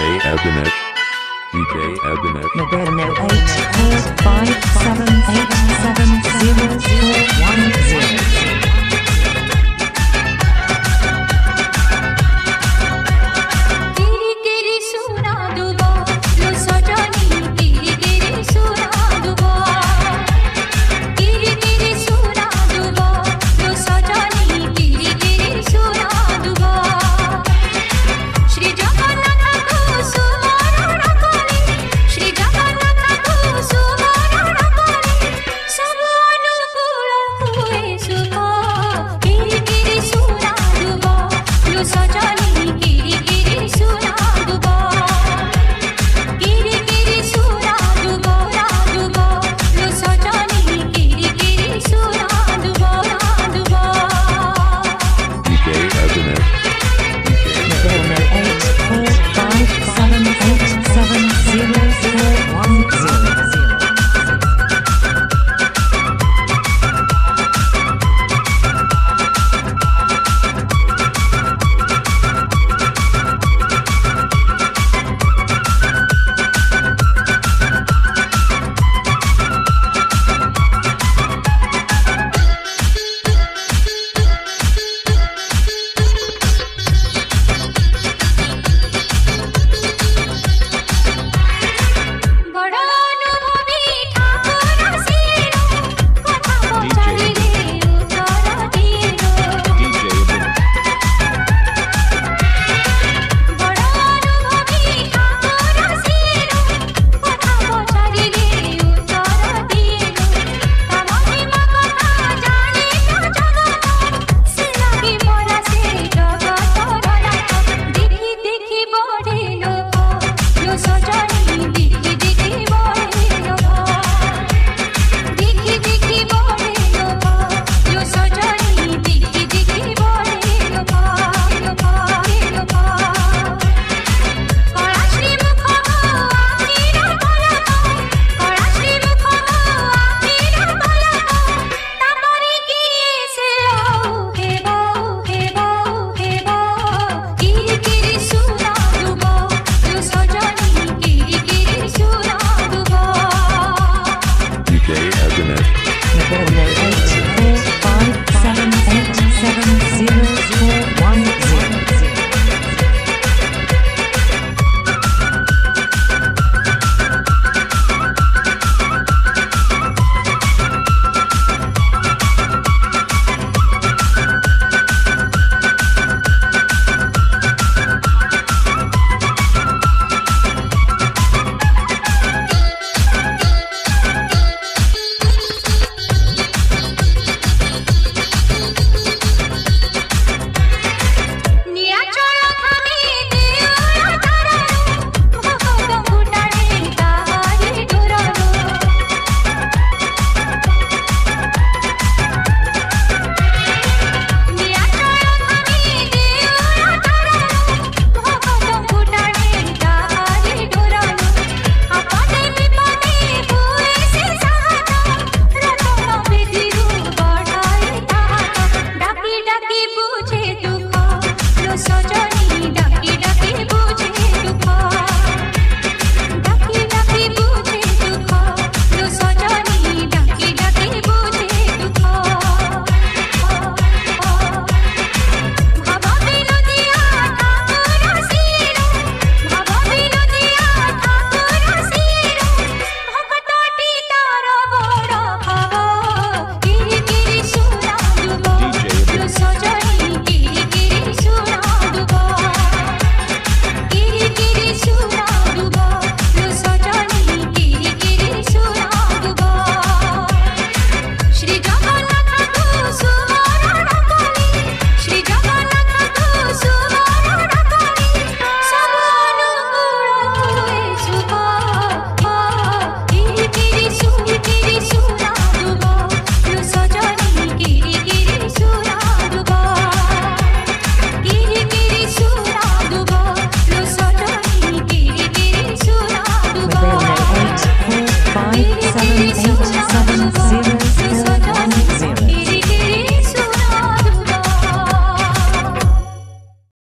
Ebenesh. DJ Ebenesh. Moderno 84578700410. गिरी गिरी सुना दुबा लो सजनी गिरी गिरी सुना दुबा गिरी गिरी सुना दुबा लो सजनी गिरी गिरी सुना दुबा श्री जगन्नाथ को सुमरण करे श्री जगन्नाथ को सुमरण करे सब अनुकूल हुए सुख गिरी गिरी सुना दुबा लो सजनी गिरी गिरी सुना दुबा गिरी गिरी सुना दुबा दुबा लो सजनी गिरी गिरी सुना दुबा दुबा DJ Ebenesh.